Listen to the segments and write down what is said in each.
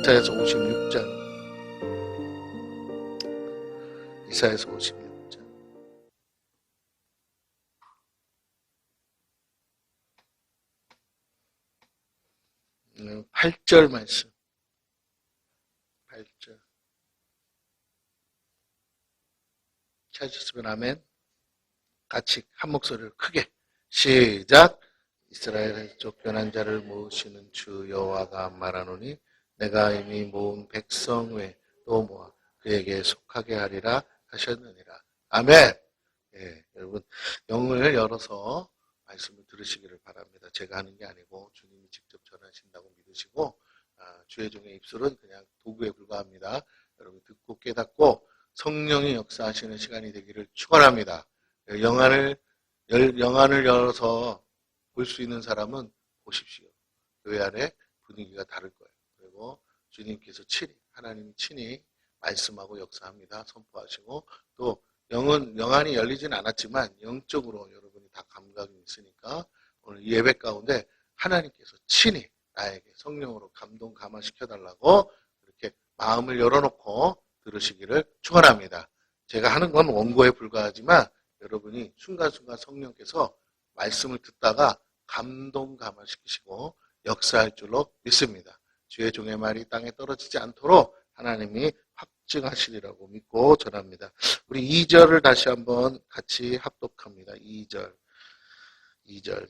이사야서 56장. 이사야서 56장. 8절 말씀. 8절. 찾으셨으면 아멘. 같이 한 목소리를 크게 시작. 이스라엘에서 쫓겨난 자를 모으시는 주 여호와가 말하노니 내가 이미 모은 백성 외 또 모아 그에게 속하게 하리라 하셨느니라. 아멘. 예, 여러분 영을 열어서 말씀을 들으시기를 바랍니다. 제가 하는 게 아니고 주님이 직접 전하신다고 믿으시고 주의 종의 입술은 그냥 도구에 불과합니다. 여러분 듣고 깨닫고 성령이 역사하시는 시간이 되기를 축원합니다. 영안을 열어서 볼 수 있는 사람은 보십시오. 교회 안에 분위기가 다를 거예요. 그리고 주님께서 친히 하나님이 친히 말씀하고 역사합니다. 선포하시고 또 영안이 열리진 않았지만 영적으로 여러분이 다 감각이 있으니까 오늘 이 예배 가운데 하나님께서 친히 나에게 성령으로 감동 감화시켜달라고 이렇게 마음을 열어놓고 들으시기를 축원합니다. 제가 하는 건 원고에 불과하지만 여러분이 순간순간 성령께서 말씀을 듣다가 감동 감화시키시고 역사할 줄로 믿습니다. 주의 종의 말이 땅에 떨어지지 않도록 하나님이 확증하시리라고 믿고 전합니다. 우리 2절을 다시 한번 같이 합독합니다. 2절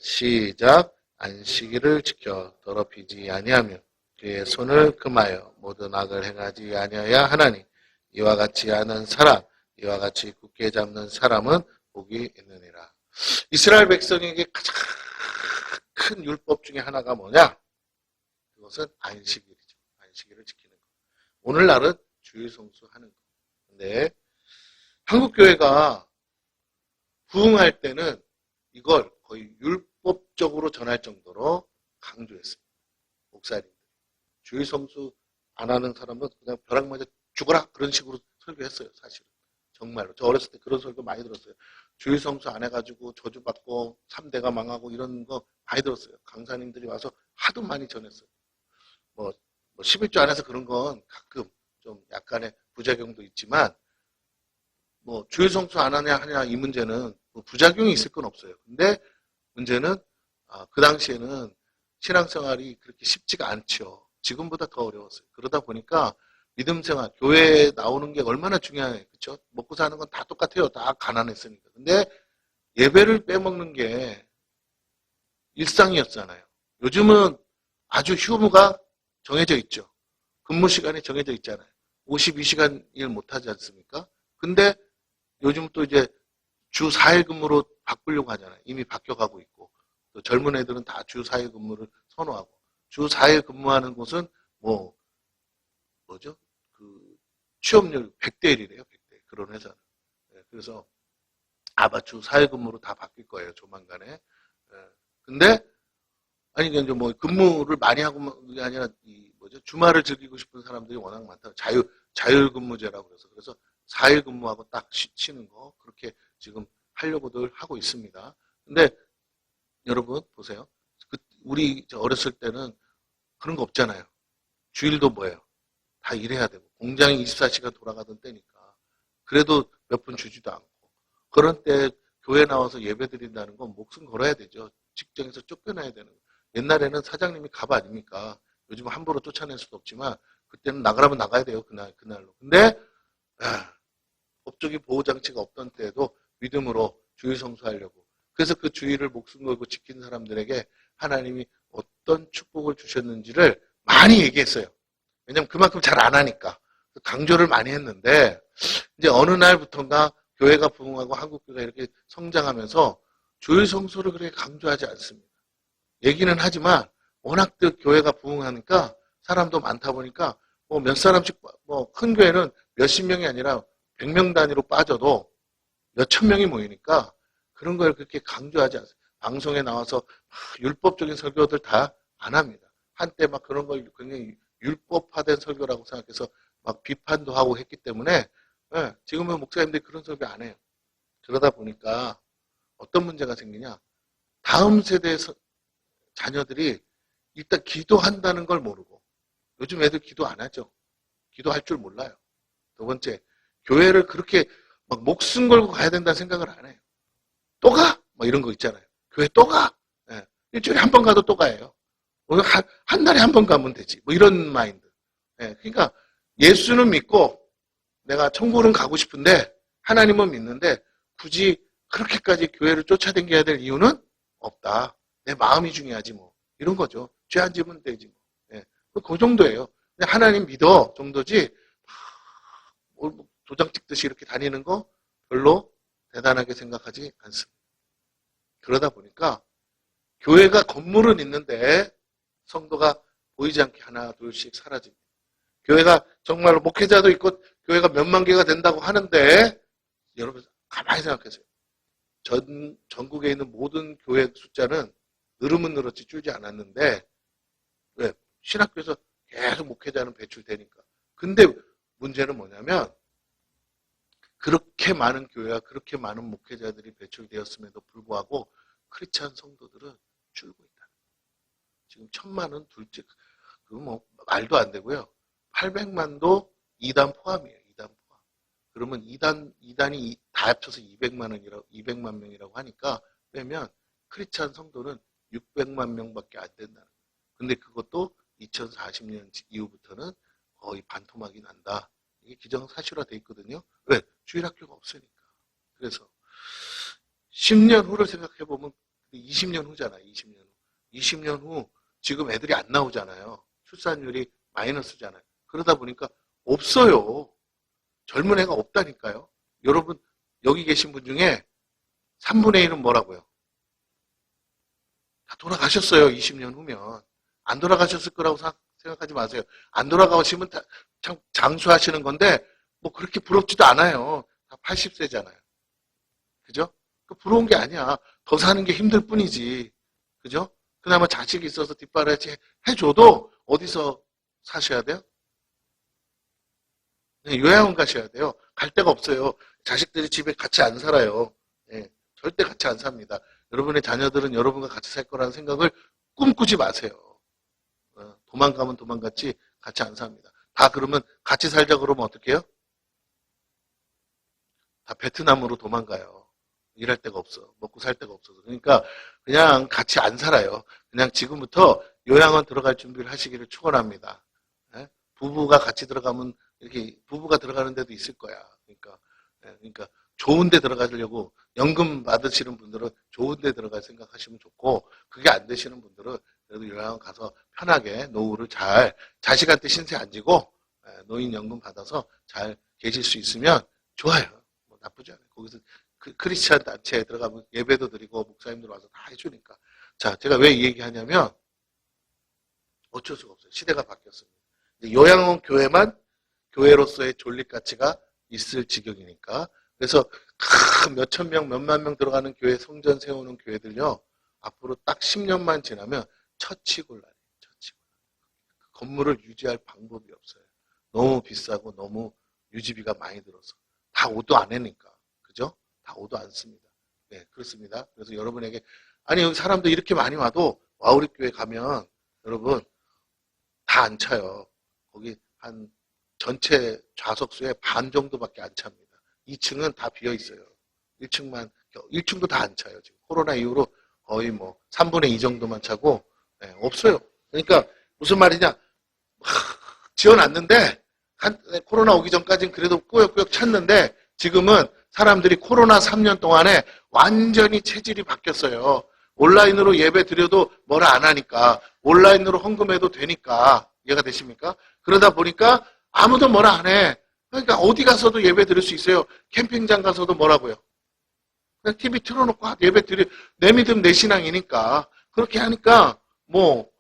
시작. 안식일을 지켜 더럽히지 아니하며 그의 손을 금하여 모든 악을 행하지 아니하야 하나니 이와 같이 하는 사람, 이와 같이 굳게 잡는 사람은 복이 있느니라. 이스라엘 백성에게 가장 큰 율법 중에 하나가 뭐냐? 그것은 안식일이죠. 안식일을 지키는 것. 오늘날은 주일 성수하는 것. 근데 한국교회가 부흥할 때는 이걸 거의 율법적으로 전할 정도로 강조했습니다. 목사님들. 주일 성수 안 하는 사람은 그냥 벼락 맞아 죽어라 그런 식으로 설교했어요. 사실은. 정말로. 저 어렸을 때 그런 설교 많이 들었어요. 주일 성수 안 해가지고 저주받고 3대가 망하고 이런 거 많이 들었어요. 강사님들이 와서 하도 많이 전했어요. 뭐 11조 안에서 그런 건 가끔 좀 약간의 부작용도 있지만 뭐 주일 성수 안 하냐 이 문제는 뭐 부작용이 있을 건 없어요. 근데 문제는 그 당시에는 신앙생활이 그렇게 쉽지가 않죠. 지금보다 더 어려웠어요. 그러다 보니까 믿음생활, 교회에 나오는 게 얼마나 중요해요. 그렇죠? 먹고 사는 건 다 똑같아요. 다 가난했으니까. 근데 예배를 빼먹는 게 일상이었잖아요. 요즘은 아주 휴무가 정해져 있죠. 근무 시간이 정해져 있잖아요. 52시간 일 못하지 않습니까? 근데 요즘 또 이제 주 4일 근무로 바꾸려고 하잖아요. 이미 바뀌어가고 있고. 또 젊은 애들은 다 주 4일 근무를 선호하고. 주 4일 근무하는 곳은 뭐죠? 그 취업률 100대 1이래요. 100대. 그런 회사는. 그래서 아마 주 4일 근무로 다 바뀔 거예요. 조만간에. 근데 아니 이제 뭐 근무를 많이 하고 게 아니라 주말을 즐기고 싶은 사람들이 워낙 많다. 자율 근무제라고 그래서 4일 근무하고 딱 쉬는 거 그렇게 지금 하려고들 하고 있습니다. 근데 여러분 보세요. 우리 어렸을 때는 그런 거 없잖아요. 주일도 뭐예요? 다 일해야 되고 공장이 24시간 돌아가던 때니까 그래도 몇 분 주지도 않고 그런 때 교회 나와서 예배 드린다는 건 목숨 걸어야 되죠. 직장에서 쫓겨나야 되는 거. 옛날에는 사장님이 갑 아닙니까? 요즘은 함부로 쫓아낼 수도 없지만 그때는 나가라면 나가야 돼요. 그날로. 근데 법적인 보호장치가 없던 때에도 믿음으로 주일 성수하려고. 그래서 그 주일을 목숨 걸고 지킨 사람들에게 하나님이 어떤 축복을 주셨는지를 많이 얘기했어요. 왜냐면 그만큼 잘 안 하니까. 강조를 많이 했는데 이제 어느 날부터인가 교회가 부흥하고 한국교회가 이렇게 성장하면서 주일 성수를 그렇게 강조하지 않습니다. 얘기는 하지만 워낙들 교회가 부흥하니까 사람도 많다 보니까 뭐 몇 사람씩 큰 교회는 몇십 명이 아니라 100명 단위로 빠져도 몇천 명이 모이니까 그런 걸 그렇게 강조하지 않습니다. 방송에 나와서 율법적인 설교들 다 안 합니다. 한때 막 그런 걸 굉장히 율법화된 설교라고 생각해서 막 비판도 하고 했기 때문에 지금은 목사님들이 그런 설교 안 해요. 그러다 보니까 어떤 문제가 생기냐. 다음 세대의 자녀들이 일단 기도한다는 걸 모르고 요즘 애들 기도 안 하죠. 기도할 줄 몰라요. 두 번째, 교회를 그렇게 막 목숨 걸고 가야 된다는 생각을 안 해요. 또 가? 뭐 이런 거 있잖아요. 교회 또 가? 예. 일주일에 한 번 가도 또 가요. 오늘 한 달에 한 번 가면 되지. 뭐 이런 마인드. 예. 그러니까 예수는 믿고 내가 천국은 가고 싶은데 하나님은 믿는데 굳이 그렇게까지 교회를 쫓아다녀야 될 이유는 없다. 내 마음이 중요하지 뭐. 이런 거죠. 죄 안 지면 되지 뭐. 예. 그 정도예요. 그냥 하나님 믿어 정도지 뭐 도장 찍듯이 이렇게 다니는 거 별로 대단하게 생각하지 않습니다. 그러다 보니까 교회가 건물은 있는데 성도가 보이지 않게 하나 둘씩 사라집니다. 교회가 정말로 목회자도 있고 교회가 몇만 개가 된다고 하는데 여러분 가만히 생각하세요. 전국에 있는 모든 교회 숫자는 늘으면 늘었지 줄지 않았는데 왜? 신학교에서 계속 목회자는 배출되니까. 근데 문제는 뭐냐면 그렇게 많은 교회와 그렇게 많은 목회자들이 배출되었음에도 불구하고 크리스찬 성도들은 줄고 있다. 지금 1000만은 둘째, 그거 뭐 말도 안 되고요. 800만도 2단 포함이에요. 2단 포함. 그러면 2단이 다 합쳐서 200만 명이라고 하니까 빼면 크리스찬 성도는 600만 명밖에 안 된다는 거예요. 근데 그것도 2040년 이후부터는 거의 반토막이 난다. 이게 기정사실화돼 있거든요. 왜? 주일학교가 없으니까. 그래서 10년 후를 생각해 보면 20년 후잖아요. 20년 후. 20년 후 지금 애들이 안 나오잖아요. 출산율이 마이너스잖아요. 그러다 보니까 없어요. 젊은 애가 없다니까요. 여러분 여기 계신 분 중에 3분의 1은 뭐라고요? 다 돌아가셨어요. 20년 후면. 안 돌아가셨을 거라고 생각하지 마세요. 안 돌아가시면 참 장수하시는 건데 뭐 그렇게 부럽지도 않아요. 다 80세잖아요. 그죠? 부러운 게 아니야. 더 사는 게 힘들 뿐이지. 그죠? 그나마 자식이 있어서 뒷바라지 해줘도 어디서 사셔야 돼요? 네, 요양원 가셔야 돼요. 갈 데가 없어요. 자식들이 집에 같이 안 살아요. 네, 절대 같이 안 삽니다. 여러분의 자녀들은 여러분과 같이 살 거라는 생각을 꿈꾸지 마세요. 도망가면 도망갔지 같이 안 삽니다. 다 그러면 같이 살자 그러면 어떻게 해요? 다 베트남으로 도망가요. 일할 데가 없어. 먹고 살 데가 없어서. 그러니까 그냥 같이 안 살아요. 그냥 지금부터 요양원 들어갈 준비를 하시기를 축원합니다. 부부가 같이 들어가면 이렇게 부부가 들어가는 데도 있을 거야. 그러니까 좋은 데 들어가려고 연금 받으시는 분들은 좋은 데 들어갈 생각하시면 좋고 그게 안 되시는 분들은 그래도 요양원 가서 편하게 노후를 잘 자식한테 신세 안 지고 노인연금 받아서 잘 계실 수 있으면 좋아요. 뭐 나쁘지 않아요. 거기서 크리스찬 단체에 들어가면 예배도 드리고 목사님들 와서 다 해주니까. 자, 제가 왜 이 얘기하냐면 어쩔 수가 없어요. 시대가 바뀌었습니다. 요양원 교회만 교회로서의 존립 가치가 있을 지경이니까. 그래서 몇천 명, 몇만 명 들어가는 교회 성전 세우는 교회들요. 앞으로 딱 10년만 지나면 처치곤란해요. 건물을 유지할 방법이 없어요. 너무 비싸고 너무 유지비가 많이 들어서. 다 오도 안 해니까. 그죠? 다 오도 안 씁니다. 네, 그렇습니다. 그래서 여러분에게 아니 여기 사람들 이렇게 많이 와도 와우리 교회 가면 여러분 다 안 차요. 거기 한 전체 좌석수의 반 정도밖에 안 찹니다. 2층은 다 비어 있어요. 1층도 다 안 차요. 지금 코로나 이후로 거의 뭐 3분의 2 정도만 차고 네, 없어요. 그러니까 무슨 말이냐? 지어놨는데 코로나 오기 전까지는 그래도 꾸역꾸역 찼는데 지금은 사람들이 코로나 3년 동안에 완전히 체질이 바뀌었어요. 온라인으로 예배 드려도 뭐라 안 하니까 온라인으로 헌금해도 되니까 이해가 되십니까? 그러다 보니까 아무도 뭐라 안 해. 그러니까 어디 가서도 예배 드릴 수 있어요. 캠핑장 가서도 뭐라고요? 그냥 TV 틀어놓고 예배 드려. 내 믿음 내 신앙이니까 그렇게 하니까 뭐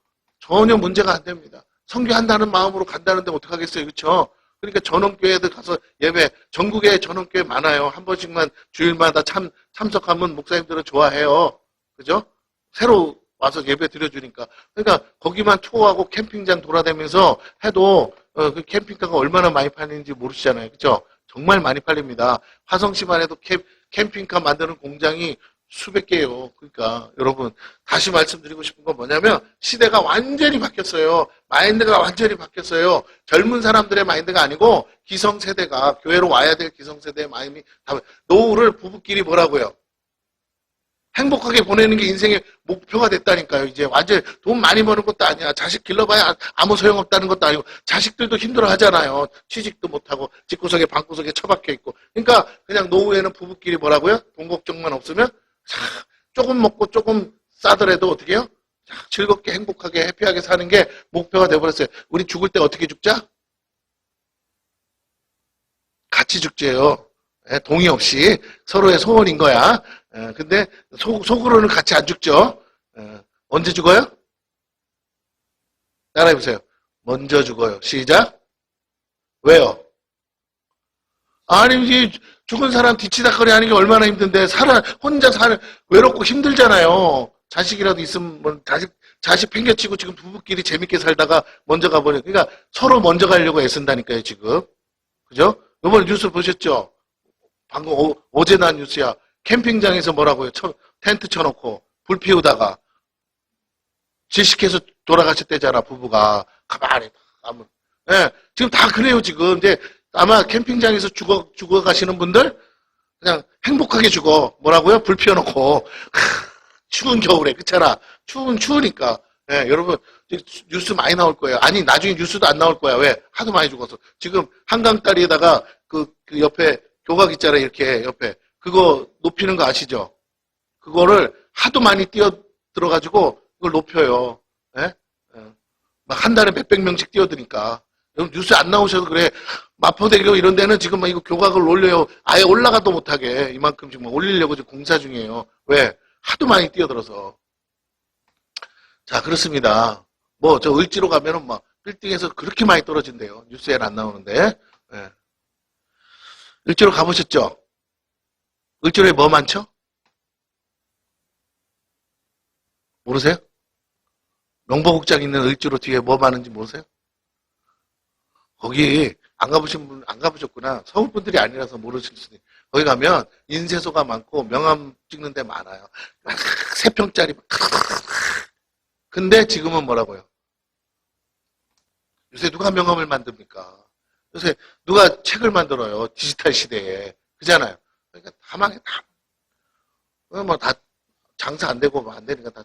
전혀 문제가 안 됩니다. 선교한다는 마음으로 간다는데 어떡하겠어요. 그렇죠? 그러니까 전원교회들 가서 예배, 전국에 전원교회 많아요. 한 번씩만 주일마다 참석하면 목사님들은 좋아해요. 그죠? 새로 와서 예배 드려주니까. 그러니까 거기만 투어하고 캠핑장 돌아다니면서 해도 그 캠핑카가 얼마나 많이 팔리는지 모르시잖아요. 그죠? 정말 많이 팔립니다. 화성시만 해도 캠핑카 만드는 공장이 수백 개요. 그러니까 여러분 다시 말씀드리고 싶은 건 뭐냐면 시대가 완전히 바뀌었어요. 마인드가 완전히 바뀌었어요. 젊은 사람들의 마인드가 아니고 기성세대가 교회로 와야 될 기성세대의 마음이 다 노후를 부부끼리 뭐라고요? 행복하게 보내는 게 인생의 목표가 됐다니까요. 이제 완전 돈 많이 버는 것도 아니야. 자식 길러봐야 아무 소용없다는 것도 아니고 자식들도 힘들어 하잖아요. 취직도 못하고 집구석에 방구석에 처박혀 있고. 그러니까 그냥 노후에는 부부끼리 뭐라고요? 돈 걱정만 없으면 조금 먹고 조금 싸더라도 어떻게 해요? 즐겁게 행복하게 해피하게 사는 게 목표가 돼버렸어요. 우리 죽을 때 어떻게 죽자? 같이 죽재요. 동의 없이 서로의 소원인 거야. 근데 속으로는 같이 안 죽죠. 언제 죽어요? 따라해보세요. 먼저 죽어요. 시작. 왜요? 아니 이제 죽은 사람 뒤치다거리 하는 게 얼마나 힘든데 혼자 사는 외롭고 힘들잖아요. 자식이라도 있으면 뭐 자식 팽개치고 지금 부부끼리 재밌게 살다가 먼저 가버려. 그러니까 서로 먼저 가려고 애쓴다니까요 지금. 그죠? 이번에 뉴스 보셨죠? 방금 어제 난 뉴스야. 캠핑장에서 뭐라고요? 텐트 쳐놓고 불 피우다가 질식해서 돌아가셨대잖아 부부가. 가만히 아무. 예, 지금 다 그래요 지금. 이제 아마 캠핑장에서 죽어 가시는 분들 그냥 행복하게 죽어. 뭐라고요? 불 피워놓고 추운 겨울에 그렇잖아. 추우니까. 예, 여러분 뉴스 많이 나올 거예요. 아니 나중에 뉴스도 안 나올 거야. 왜? 하도 많이 죽어서. 지금 한강 다리에다가 그 옆에 교각 있잖아요. 이렇게 옆에 그거 높이는 거 아시죠? 그거를 하도 많이 뛰어들어가지고 그걸 높여요. 예? 막 한 달에 몇백 명씩 뛰어드니까. 여러분 뉴스 안 나오셔서 그래. 마포대교 이런 데는 지금 막 이거 교각을 올려요. 아예 올라가도 못하게 이만큼씩 막 올리려고 지금 공사 중이에요. 왜? 하도 많이 뛰어들어서. 자, 그렇습니다. 뭐 저 을지로 가면은 막 빌딩에서 그렇게 많이 떨어진대요. 뉴스에는 안 나오는데. 예. 을지로 가보셨죠? 을지로에 뭐 많죠? 모르세요? 명보국장 있는 을지로 뒤에 뭐 많은지 모르세요? 거기 안 가보신 분, 안 가보셨구나. 서울 분들이 아니라서 모르실 수도 있어요. 거기 가면 인쇄소가 많고 명함 찍는 데 많아요. 3평짜리. 근데 지금은 뭐라고요? 요새 누가 명함을 만듭니까? 요새 누가 책을 만들어요? 디지털 시대에. 그잖아요. 그러니까 다 망해, 다. 뭐 다 장사 안 되고 뭐 안 되니까 다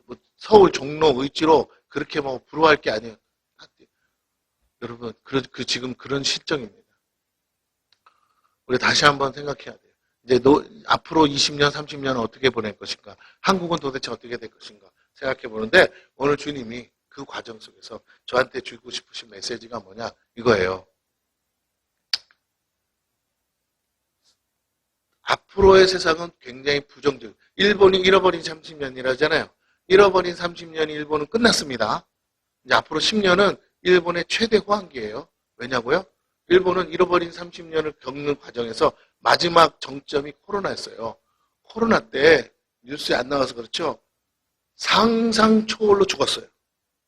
뭐 서울 종로 을지로 그렇게 뭐 부러워할 게 아니에요. 여러분, 지금 그런 실정입니다. 우리 다시 한번 생각해야 돼요. 이제 앞으로 20년, 30년은 어떻게 보낼 것인가? 한국은 도대체 어떻게 될 것인가? 생각해 보는데 오늘 주님이 그 과정 속에서 저한테 주고 싶으신 메시지가 뭐냐? 이거예요. 앞으로의 세상은 굉장히 부정적. 일본이 잃어버린 30년이라잖아요. 잃어버린 30년이 일본은 끝났습니다. 이제 앞으로 10년은 일본의 최대 호황기예요. 왜냐고요? 일본은 잃어버린 30년을 겪는 과정에서 마지막 정점이 코로나였어요. 코로나 때 뉴스에 안 나와서 그렇죠. 상상 초월로 죽었어요.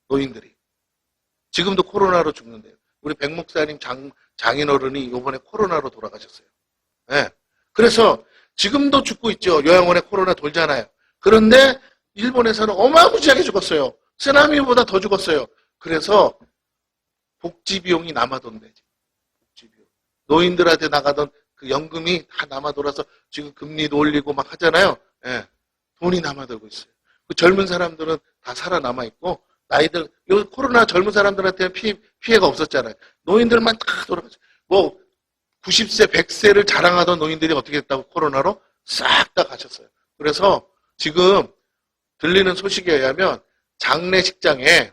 노인들이. 지금도 코로나로 죽는데요. 우리 백 목사님 장인어른이 이번에 코로나로 돌아가셨어요. 네. 그래서 지금도 죽고 있죠. 요양원에 코로나 돌잖아요. 그런데 일본에서는 어마무지하게 죽었어요. 쓰나미보다 더 죽었어요. 그래서 복지 비용이 남아돈대. 복지 비용. 노인들한테 나가던 그 연금이 다 남아돌아서 지금 금리도 올리고 막 하잖아요. 예. 돈이 남아돌고 있어요. 그 젊은 사람들은 다 살아남아 있고 나이들 요 코로나 젊은 사람들한테는 피해가 없었잖아요. 노인들만 다 돌아가죠. 뭐 90세, 100세를 자랑하던 노인들이 어떻게 됐다고 코로나로 싹 다 가셨어요. 그래서 지금 들리는 소식에 의하면 장례식장에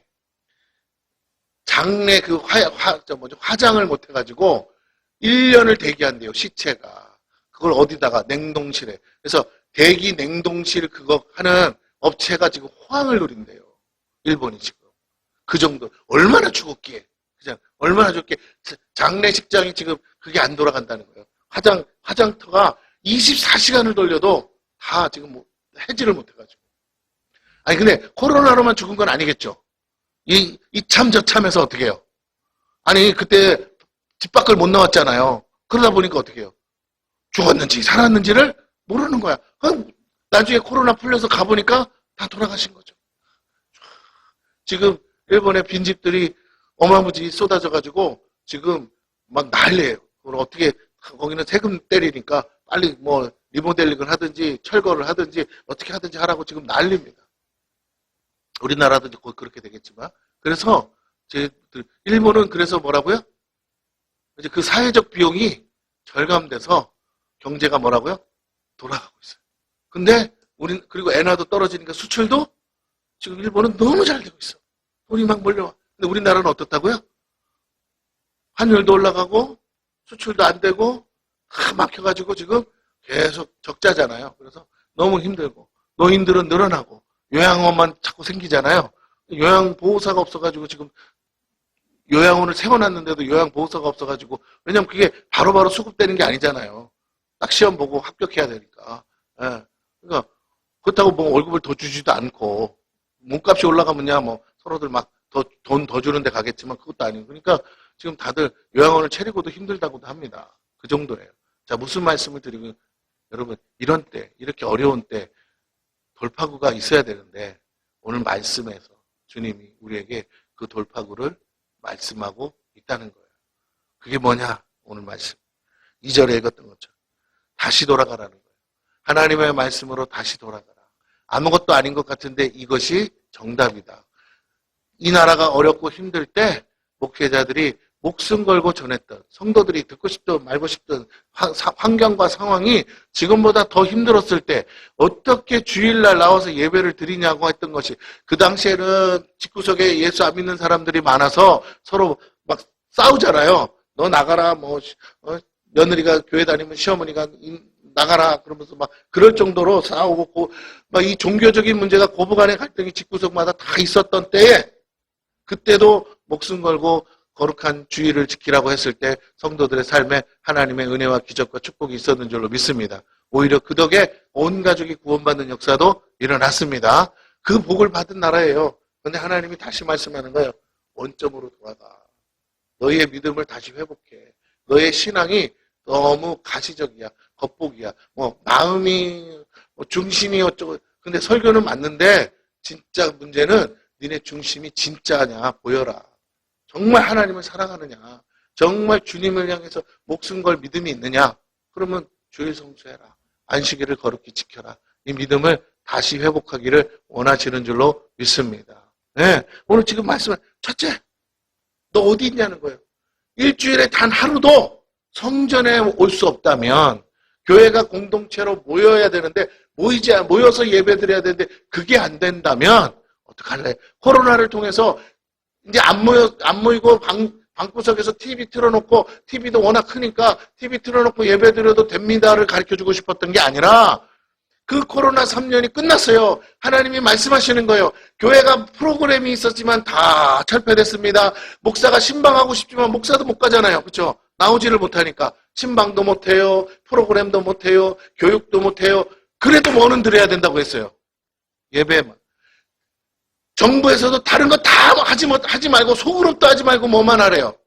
장례 그 화장을 못 해가지고 1년을 대기한대요, 시체가. 그걸 어디다가? 냉동실에. 그래서 대기 냉동실 그거 하는 업체가 지금 호황을 누린대요. 일본이 지금. 그 정도. 얼마나 죽었기에. 그냥, 얼마나 죽었기에. 장례식장이 지금 그게 안 돌아간다는 거예요. 화장터가 24시간을 돌려도 다 지금 뭐 해지를 못 해가지고. 아니, 근데 코로나로만 죽은 건 아니겠죠. 이참 저참해서 어떻게 해요? 아니 그때 집 밖을 못 나왔잖아요. 그러다 보니까 어떻게 해요? 죽었는지 살았는지를 모르는 거야. 나중에 코로나 풀려서 가보니까 다 돌아가신 거죠. 지금 일본의 빈집들이 어마무지 쏟아져가지고 지금 막 난리예요. 그걸 어떻게, 거기는 세금 때리니까 빨리 뭐 리모델링을 하든지 철거를 하든지 어떻게 하든지 하라고 지금 난립니다. 우리나라도 곧 그렇게 되겠지만. 그래서 일본은 그래서 뭐라고요? 이제 그 사회적 비용이 절감돼서 경제가 뭐라고요? 돌아가고 있어요. 근데 그리고 엔화도 떨어지니까 수출도 지금 일본은 너무 잘 되고 있어. 돈이 막 몰려와. 근데 우리나라는 어떻다고요? 환율도 올라가고 수출도 안 되고 다 막혀가지고 지금 계속 적자잖아요. 그래서 너무 힘들고 노인들은 늘어나고 요양원만 자꾸 생기잖아요. 요양보호사가 없어가지고 지금 요양원을 세워놨는데도 요양보호사가 없어가지고, 왜냐면 그게 바로바로 수급되는 게 아니잖아요. 딱 시험 보고 합격해야 되니까. 예. 그러니까 그렇다고 뭐 월급을 더 주지도 않고 몸값이 올라가면야 뭐 서로들 막 돈 더 주는 데 가겠지만 그것도 아니고. 그러니까 지금 다들 요양원을 차리고도 힘들다고도 합니다. 그 정도예요. 자, 무슨 말씀을 드리고, 여러분 이런 때, 이렇게 어려운 때 돌파구가 있어야 되는데 오늘 말씀에서 주님이 우리에게 그 돌파구를 말씀하고 있다는 거예요. 그게 뭐냐? 오늘 말씀 2절에 읽었던 것처럼 다시 돌아가라는 거예요. 하나님의 말씀으로 다시 돌아가라. 아무것도 아닌 것 같은데 이것이 정답이다. 이 나라가 어렵고 힘들 때 목회자들이 목숨 걸고 전했던, 성도들이 듣고 싶든 말고 싶든 환경과 상황이 지금보다 더 힘들었을 때 어떻게 주일날 나와서 예배를 드리냐고 했던 것이, 그 당시에는 집구석에 예수 안 믿는 사람들이 많아서 서로 막 싸우잖아요. 너 나가라, 뭐 며느리가 교회 다니면 시어머니가 나가라 그러면서 막 그럴 정도로 싸우고, 막 이 종교적인 문제가 고부간의 갈등이 집구석마다 다 있었던 때에, 그때도 목숨 걸고 거룩한 주의를 지키라고 했을 때 성도들의 삶에 하나님의 은혜와 기적과 축복이 있었는 줄로 믿습니다. 오히려 그 덕에 온 가족이 구원받는 역사도 일어났습니다. 그 복을 받은 나라예요. 그런데 하나님이 다시 말씀하는 거예요. 원점으로 돌아가. 너희의 믿음을 다시 회복해. 너의 신앙이 너무 가시적이야. 겉보기야. 뭐 마음이 중심이 어쩌고. 근데 설교는 맞는데 진짜 문제는 니네 중심이 진짜냐 보여라. 정말 하나님을 사랑하느냐, 정말 주님을 향해서 목숨 걸 믿음이 있느냐, 그러면 주일 성수해라. 안식일을 거룩히 지켜라. 이 믿음을 다시 회복하기를 원하시는 줄로 믿습니다. 네, 오늘 지금 말씀은 첫째, 너 어디 있냐는 거예요. 일주일에 단 하루도 성전에 올 수 없다면, 교회가 공동체로 모여야 되는데 모여서 예배드려야 되는데 그게 안 된다면 어떡할래? 코로나를 통해서 이제 안 모이고 방구석에서 TV 틀어놓고, TV도 워낙 크니까 TV 틀어놓고 예배 드려도 됩니다를 가르쳐주고 싶었던 게 아니라, 그 코로나 3년이 끝났어요. 하나님이 말씀하시는 거예요. 교회가 프로그램이 있었지만 다 철폐됐습니다. 목사가 신방하고 싶지만 목사도 못 가잖아요. 그렇죠? 나오지를 못하니까. 신방도 못해요. 프로그램도 못해요. 교육도 못해요. 그래도 뭐는 드려야 된다고 했어요. 예배만. 정부에서도 다른 거 다 하지 말고, 소그룹도 하지 말고 뭐만 하래요.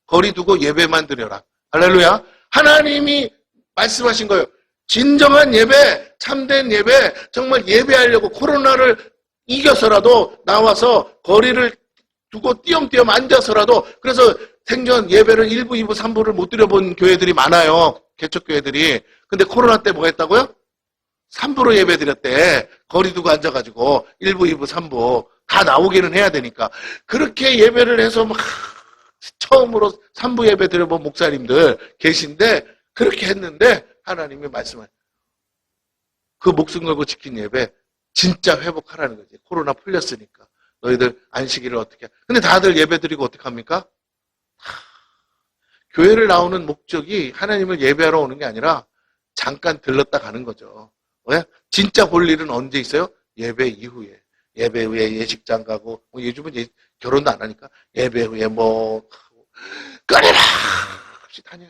거리 두고 예배만 드려라. 할렐루야. 하나님이 말씀하신 거예요. 진정한 예배, 참된 예배, 정말 예배하려고 코로나를 이겨서라도 나와서 거리를 두고 띄엄띄엄 앉아서라도, 그래서 생전 예배를 1부, 2부, 3부를 못 드려본 교회들이 많아요. 개척교회들이. 근데 코로나 때 뭐 했다고요? 3부로 예배 드렸대. 거리 두고 앉아가지고 1부, 2부, 3부 다 나오기는 해야 되니까. 그렇게 예배를 해서 막 처음으로 3부 예배 드려본 목사님들 계신데, 그렇게 했는데 하나님이 말씀을, 그 목숨 걸고 지킨 예배 진짜 회복하라는 거지. 코로나 풀렸으니까. 너희들 안식일을 어떻게 해. 근데 다들 예배 드리고 어떻게 합니까? 교회를 나오는 목적이 하나님을 예배하러 오는 게 아니라 잠깐 들렀다 가는 거죠. 왜? 진짜 볼 일은 언제 있어요? 예배 이후에. 예배 후에 예식장 가고, 뭐 요즘은 결혼도 안 하니까 예배 후에 뭐 꺼내라 없이 다녀요.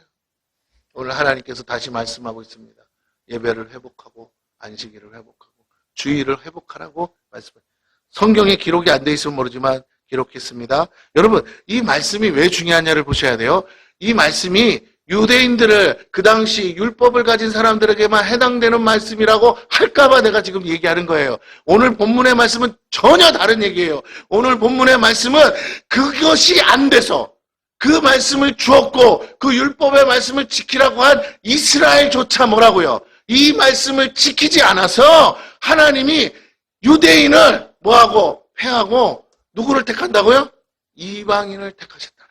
오늘 하나님께서 다시 말씀하고 있습니다. 예배를 회복하고 안식일을 회복하고 주일을 회복하라고 말씀해요. 성경에 기록이 안 돼 있으면 모르지만 기록했습니다. 여러분, 이 말씀이 왜 중요하냐를 보셔야 돼요. 이 말씀이 유대인들을 그 당시 율법을 가진 사람들에게만 해당되는 말씀이라고 할까봐 내가 지금 얘기하는 거예요. 오늘 본문의 말씀은 전혀 다른 얘기예요. 오늘 본문의 말씀은 그것이 안 돼서 그 말씀을 주었고 그 율법의 말씀을 지키라고 한 이스라엘조차 뭐라고요? 이 말씀을 지키지 않아서 하나님이 유대인을 뭐하고 패하고 누구를 택한다고요? 이방인을 택하셨다는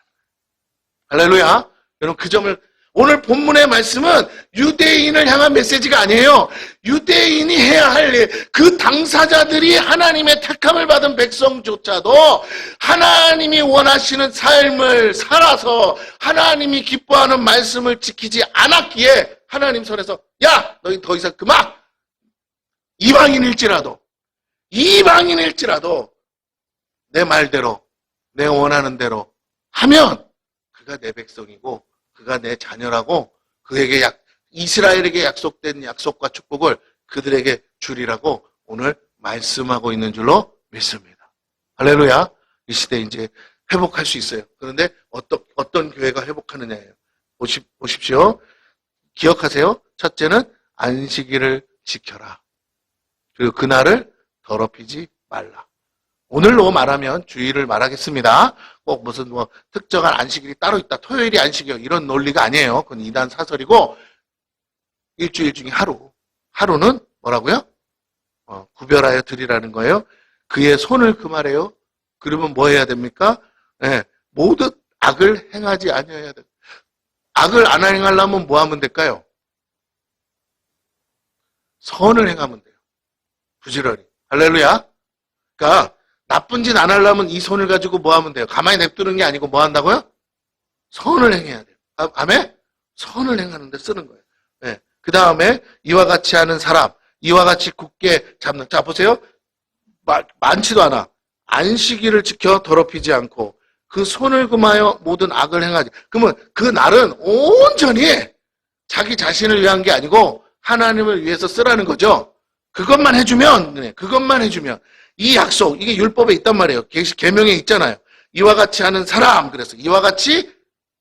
거예요. 할렐루야. 여러분 그 점을 오늘 본문의 말씀은 유대인을 향한 메시지가 아니에요. 유대인이 해야 할 일, 그 당사자들이 하나님의 택함을 받은 백성조차도 하나님이 원하시는 삶을 살아서 하나님이 기뻐하는 말씀을 지키지 않았기에 하나님 손에서 야 너희 더 이상 그만 이방인일지라도 내 말대로 내 원하는 대로 하면 그가 내 백성이고 그가 내 자녀라고 그에게 이스라엘에게 약속된 약속과 축복을 그들에게 주리라고 오늘 말씀하고 있는 줄로 믿습니다. 할렐루야. 이 시대에 이제 회복할 수 있어요. 그런데 어떤 교회가 회복하느냐예요. 보십시오. 기억하세요. 첫째는 안식일을 지켜라. 그리고 그날을 더럽히지 말라. 오늘로 말하면 주일을 말하겠습니다. 꼭 무슨 특정한 안식일이 따로 있다. 토요일이 안식이요. 이런 논리가 아니에요. 그건 이단 사설이고 일주일 중에 하루는 뭐라고요? 구별하여 드리라는 거예요. 그의 손을 금하래요. 그러면 뭐 해야 됩니까? 네, 모든 악을 행하지 아니어야 돼. 악을 안 행하려면 뭐 하면 될까요? 선을 행하면 돼요. 부지런히. 할렐루야. 그러니까 나쁜 짓 안 하려면 이 손을 가지고 뭐 하면 돼요? 가만히 냅두는 게 아니고 뭐 한다고요? 선을 행해야 돼요. 아멘? 선을 행하는 데 쓰는 거예요. 네. 그 다음에 이와 같이 하는 사람, 이와 같이 굳게 잡는. 자 보세요. 많지도 않아. 안식일을 지켜 더럽히지 않고 그 손을 금하여 모든 악을 행하지. 그러면 그 날은 온전히 자기 자신을 위한 게 아니고 하나님을 위해서 쓰라는 거죠. 그것만 해주면 이 약속, 이게 율법에 있단 말이에요. 계명에 있잖아요. 이와 같이 하는 사람, 그래서 이와 같이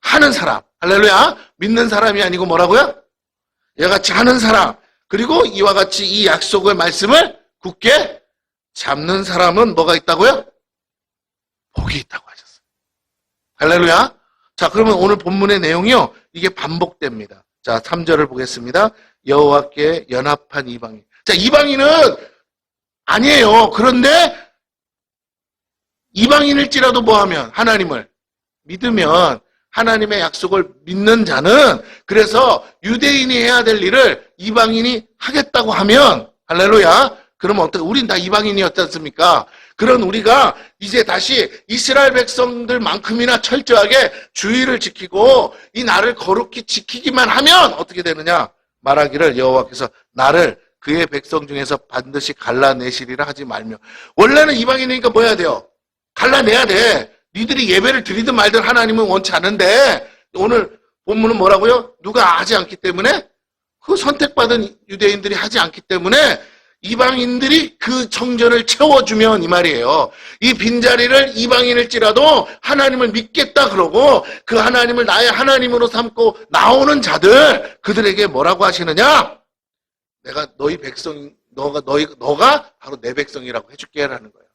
하는 사람. 할렐루야. 믿는 사람이 아니고 뭐라고요? 이와 같이 하는 사람. 그리고 이와 같이 이 약속의 말씀을 굳게 잡는 사람은 뭐가 있다고요? 복이 있다고 하셨어요. 할렐루야. 자, 그러면 오늘 본문의 내용이요. 이게 반복됩니다. 자, 3절을 보겠습니다. 여호와께 연합한 이방인. 자, 이방인은 아니에요. 그런데 이방인일지라도 뭐하면 하나님을 믿으면 하나님의 약속을 믿는 자는 그래서 유대인이 해야 될 일을 이방인이 하겠다고 하면 할렐루야. 그러면 어떻게 우린 다 이방인이었지 않습니까? 그런 우리가 이제 다시 이스라엘 백성들만큼이나 철저하게 주의를 지키고 이 날을 거룩히 지키기만 하면 어떻게 되느냐? 말하기를 여호와께서 나를 그의 백성 중에서 반드시 갈라내시리라 하지 말며. 원래는 이방인이니까 뭐 해야 돼요? 갈라내야 돼. 니들이 예배를 드리든 말든 하나님은 원치 않은데 오늘 본문은 뭐라고요? 누가 하지 않기 때문에 그 선택받은 유대인들이 하지 않기 때문에 이방인들이 그 청전을 채워주면 이 말이에요. 이 빈자리를 이방인일지라도 하나님을 믿겠다 그러고 그 하나님을 나의 하나님으로 삼고 나오는 자들 그들에게 뭐라고 하시느냐? 내가 너희 백성, 너가 바로 내 백성이라고 해줄게라는 거예요.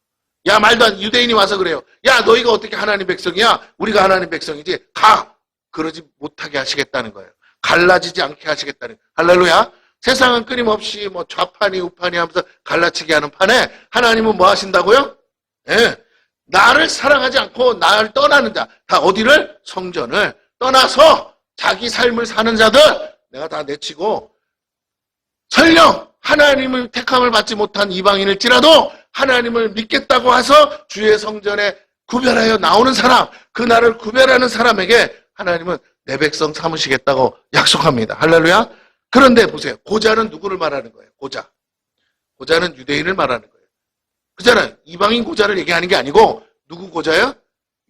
야, 말도 안, 유대인이 와서 그래요. 야, 너희가 어떻게 하나님 백성이야? 우리가 하나님 백성이지. 가! 그러지 못하게 하시겠다는 거예요. 갈라지지 않게 하시겠다는 거예요. 할렐루야. 세상은 끊임없이 뭐 좌판이 우판이 하면서 갈라치게 하는 판에 하나님은 뭐 하신다고요? 예. 나를 사랑하지 않고 나를 떠나는 자. 다 어디를? 성전을 떠나서 자기 삶을 사는 자들 내가 다 내치고 설령 하나님을 택함을 받지 못한 이방인일지라도 하나님을 믿겠다고 해서 주의 성전에 구별하여 나오는 사람, 그 나를 구별하는 사람에게 하나님은 내 백성 삼으시겠다고 약속합니다. 할렐루야. 그런데 보세요. 고자는 누구를 말하는 거예요? 고자는 유대인을 말하는 거예요. 그잖아요. 이방인 고자를 얘기하는 게 아니고 누구 고자요?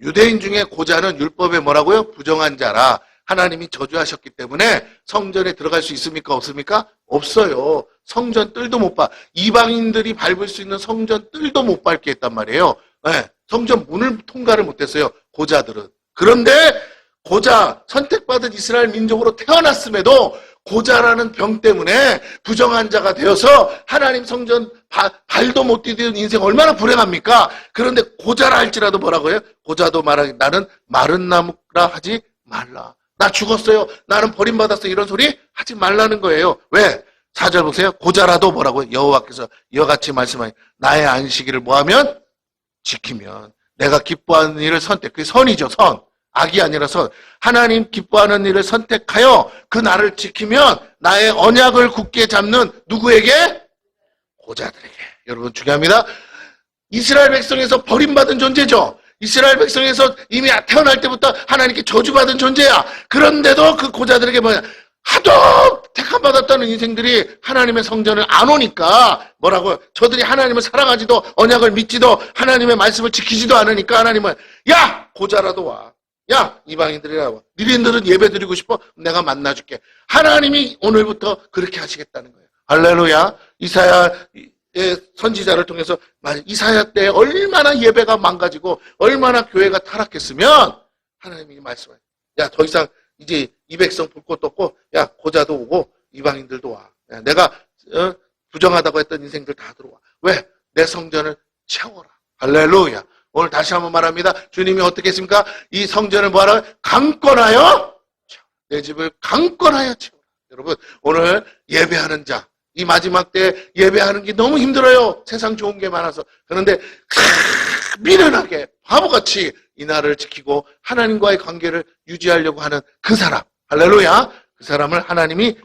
유대인 중에 고자는 율법에 뭐라고요? 부정한 자라. 하나님이 저주하셨기 때문에 성전에 들어갈 수 있습니까? 없습니까? 없어요. 성전 뜰도 못 봐. 이방인들이 밟을 수 있는 성전 뜰도 못 밟게 했단 말이에요. 네, 성전 문을 통과를 못했어요. 고자들은. 그런데 고자, 선택받은 이스라엘 민족으로 태어났음에도 고자라는 병 때문에 부정한 자가 되어서 하나님 성전 발도 못 디디는 인생 얼마나 불행합니까? 그런데 고자라 할지라도 뭐라고 해요? 고자도 말하기 나는 마른 나무라 하지 말라. 나 죽었어요. 나는 버림받았어. 이런 소리 하지 말라는 거예요. 왜? 4절 보세요. 고자라도 뭐라고요? 여호와께서 이와 같이 말씀하니 나의 안식일을 뭐하면? 지키면 내가 기뻐하는 일을 선택. 그게 선이죠. 선. 악이 아니라 선. 하나님 기뻐하는 일을 선택하여 그 날을 지키면 나의 언약을 굳게 잡는 누구에게? 고자들에게. 여러분 중요합니다. 이스라엘 백성에서 버림받은 존재죠. 이스라엘 백성에서 이미 태어날 때부터 하나님께 저주받은 존재야. 그런데도 그 고자들에게 뭐냐? 하도 택함받았다는 인생들이 하나님의 성전을 안 오니까 뭐라고요? 저들이 하나님을 사랑하지도 언약을 믿지도 하나님의 말씀을 지키지도 않으니까 하나님은 야! 고자라도 와. 야! 이방인들이라 와. 니네들은 예배 드리고 싶어? 내가 만나줄게. 하나님이 오늘부터 그렇게 하시겠다는 거예요. 할렐루야. 이사야의 선지자를 통해서 이사야 때 얼마나 예배가 망가지고 얼마나 교회가 타락했으면 하나님이 말씀하세요. 야, 더 이상 이제 이 백성 볼 것도 없고 야, 고자도 오고 이방인들도 와. 야, 내가 부정하다고 했던 인생들 다 들어와. 왜? 내 성전을 채워라. 할렐루야. 오늘 다시 한번 말합니다. 주님이 어떻게 했습니까? 이 성전을 뭐하라? 강권하여 채워라. 내 집을 강권하여 채워라. 여러분 오늘 예배하는 자, 이 마지막 때 예배하는 게 너무 힘들어요. 세상 좋은 게 많아서. 그런데 미련하게 바보같이 이 날을 지키고 하나님과의 관계를 유지하려고 하는 그 사람, 할렐루야. 그 사람을 하나님이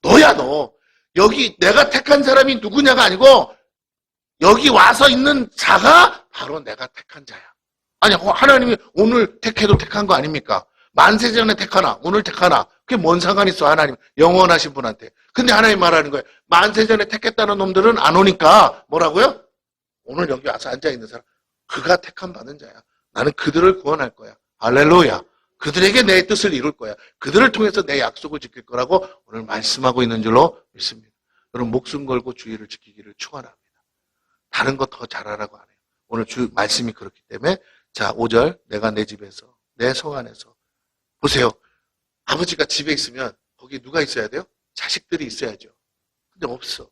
너야 너. 여기 내가 택한 사람이 누구냐가 아니고 여기 와서 있는 자가 바로 내가 택한 자야. 아니 하나님이 오늘 택해도 택한 거 아닙니까? 만세 전에 택하나 오늘 택하나 그게 뭔 상관이 있어. 하나님 영원하신 분한테. 근데 하나님 말하는 거예요. 만세 전에 택했다는 놈들은 안 오니까 뭐라고요? 오늘 여기 와서 앉아있는 사람 그가 택함 받은 자야. 나는 그들을 구원할 거야. 할렐루야. 그들에게 내 뜻을 이룰 거야. 그들을 통해서 내 약속을 지킬 거라고 오늘 말씀하고 있는 줄로 믿습니다. 여러분 목숨 걸고 주의를 지키기를 축원합니다. 다른 거 더 잘하라고 안 해요. 오늘 주 말씀이 그렇기 때문에 자 5절 내가 내 집에서 내 성 안에서 보세요. 아버지가 집에 있으면 거기 누가 있어야 돼요? 자식들이 있어야죠. 근데 없어.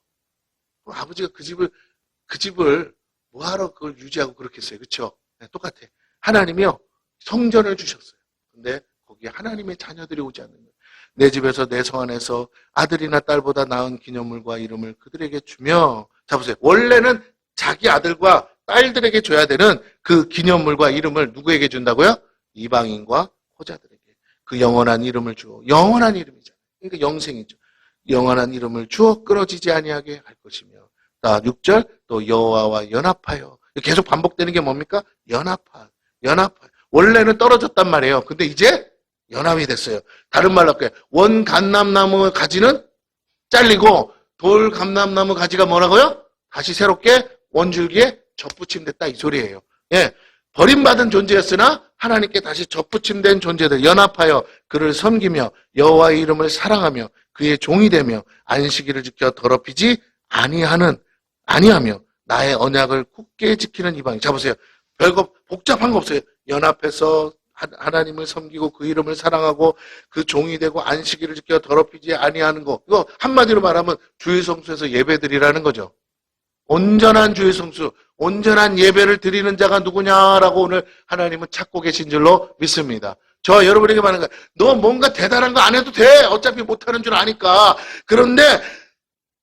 그럼 아버지가 그 집을 뭐하러 그걸 유지하고 그렇겠어요. 그렇죠? 네, 똑같아. 하나님이요 성전을 주셨어요. 근데 거기에 하나님의 자녀들이 오지 않는 거예요. 내 집에서 내 성 안에서 아들이나 딸보다 나은 기념물과 이름을 그들에게 주며 자 보세요. 원래는 자기 아들과 딸들에게 줘야 되는 그 기념물과 이름을 누구에게 준다고요? 이방인과 호자들에게. 그 영원한 이름을 주어. 영원한 이름이잖아요. 그러니까 영생이죠. 영원한 이름을 주어 끊어지지 아니하게 할 것이며. 자, 6절 또 여호와와 연합하여. 계속 반복되는 게 뭡니까? 연합하. 원래는 떨어졌단 말이에요. 근데 이제 연합이 됐어요. 다른 말로 할게요. 원 감람나무 가지는 잘리고 돌 감람나무 가지가 뭐라고요? 다시 새롭게 원줄기에 접붙임됐다 이 소리예요. 예, 버림받은 존재였으나 하나님께 다시 접붙임된 존재들 연합하여 그를 섬기며 여호와의 이름을 사랑하며 그의 종이 되며 안식일을 지켜 더럽히지 아니하며 나의 언약을 굳게 지키는 이방인. 자 보세요. 별거 복잡한 거 없어요. 연합해서 하나님을 섬기고 그 이름을 사랑하고 그 종이 되고 안식일을 지켜 더럽히지 아니하는 거. 이거 한마디로 말하면 주일 성수에서 예배드리라는 거죠. 온전한 주일 성수, 온전한 예배를 드리는 자가 누구냐라고 오늘 하나님은 찾고 계신 줄로 믿습니다. 저 여러분에게 말하는 거예요. 너 뭔가 대단한 거 안 해도 돼. 어차피 못하는 줄 아니까. 그런데